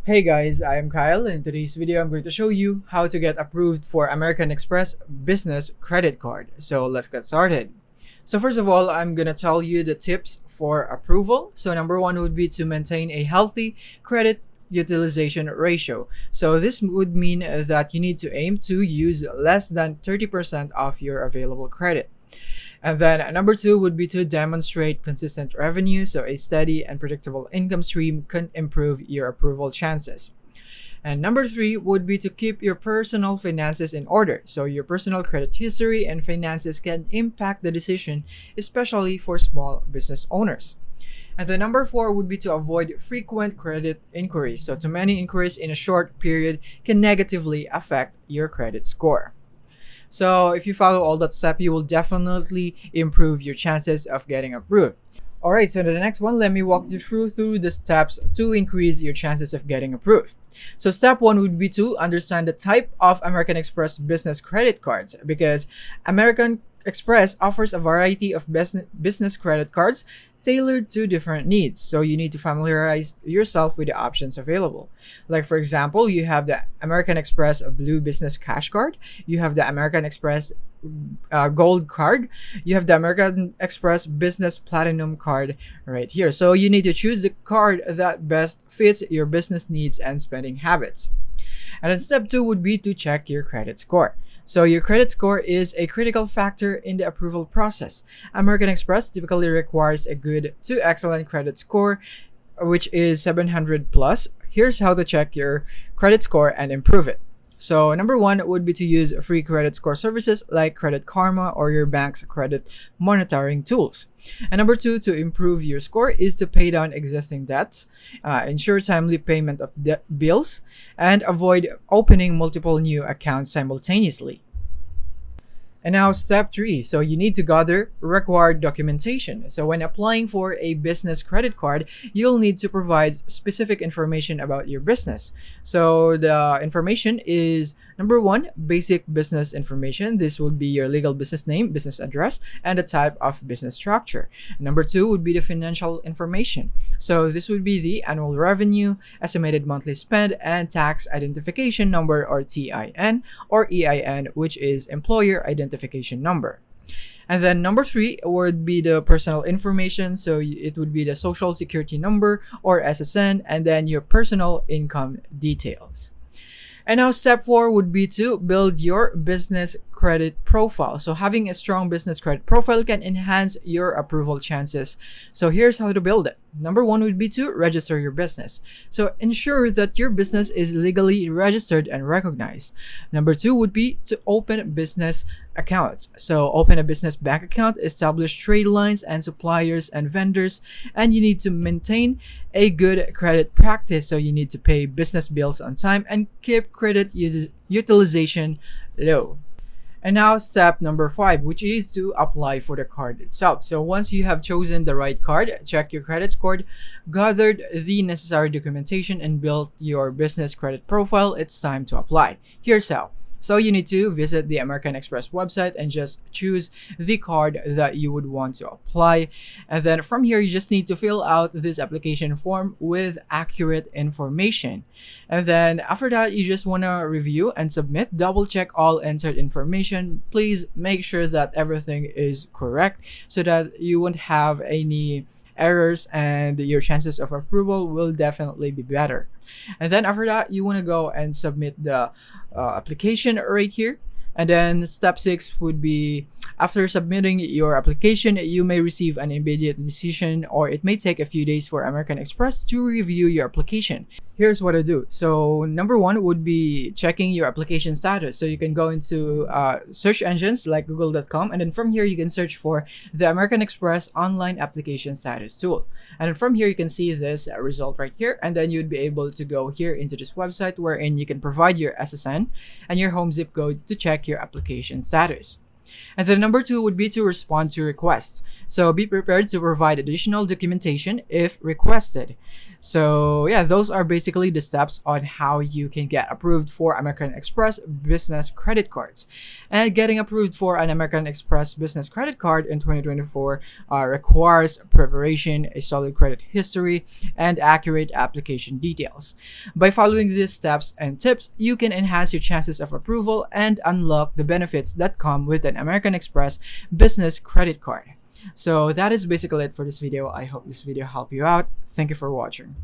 Hey guys, I am Kyle. In today's video, I'm going to show you how to get approved for American Express Business Credit Card. So let's get started. So first of all, I'm going to tell you the tips for approval. So number one would be to maintain a healthy credit utilization ratio. So this would mean that you need to aim to use less than 30% of your available credit. And then number two would be to demonstrate consistent revenue. So a steady and predictable income stream can improve your approval chances. And number three would be to keep your personal finances in order. So your personal credit history and finances can impact the decision, especially for small business owners. And the number four would be to avoid frequent credit inquiries. So too many inquiries in a short period can negatively affect your credit score. So if you follow all that step, you will definitely improve your chances of getting approved. Alright, so the next one, let me walk you through the steps to increase your chances of getting approved. So step one would be to understand the type of American Express business credit cards, because American Express offers a variety of business credit cards tailored to different needs. So you need to familiarize yourself with the options available. Like for example, you have the American Express Blue Business Cash Card, you have the American Express Gold Card, you have the American Express Business Platinum Card right here. So you need to choose the card that best fits your business needs and spending habits. And then step two would be to check your credit score. So your credit score is a critical factor in the approval process. American Express typically requires a good to excellent credit score, which is 700 plus. Here's how to check your credit score and improve it. So number one would be to use free credit score services like Credit Karma or your bank's credit monitoring tools. And number two, to improve your score is to pay down existing debts, ensure timely payment of bills, and avoid opening multiple new accounts simultaneously. And now step three. So you need to gather required documentation. So when applying for a business credit card, you'll need to provide specific information about your business. So the information is number one, basic business information. This would be your legal business name, business address, and the type of business structure. Number two would be the financial information. So this would be the annual revenue, estimated monthly spend, and tax identification number or TIN or EIN, which is employer identification number. And then number three would be the personal information. So it would be the social security number or SSN, and then your personal income details. And now step four would be to build your business credit profile. So having a strong business credit profile can enhance your approval chances. So here's how to build it. Number one would be to register your business. So ensure that your business is legally registered and recognized. Number two would be to open business accounts. So open a business bank account, establish trade lines and suppliers and vendors, and you need to maintain a good credit practice. So you need to pay business bills on time and keep credit utilization low. And now step number five, which is to apply for the card itself. So once you have chosen the right card, check your credit score, gathered the necessary documentation, and built your business credit profile, it's time to apply. Here's how. So you need to visit the American Express website and just choose the card that you would want to apply. And then from here, you just need to fill out this application form with accurate information. And then after that, you just want to review and submit. Double check all entered information. Please make sure that everything is correct so that you won't have any errors and your chances of approval will definitely be better. And then after that, you want to go and submit the application right here. And then step six would be after submitting your application, you may receive an immediate decision, or it may take a few days for American Express to review your application. Here's what I do. So number one would be checking your application status. So you can go into search engines like google.com, and then from here you can search for the American Express online application status tool. And then from here you can see this result right here, and then you'd be able to go here into this website wherein you can provide your SSN and your home zip code to check your application status. And then number two would be to respond to requests. So be prepared to provide additional documentation if requested. So yeah, those are basically the steps on how you can get approved for American Express business credit cards. And getting approved for an American Express business credit card in 2024 requires preparation, a solid credit history, and accurate application details. By following these steps and tips, you can enhance your chances of approval and unlock the benefits that come with an American Express business credit card. So that is basically it for this video. I hope this video helped you out. Thank you for watching.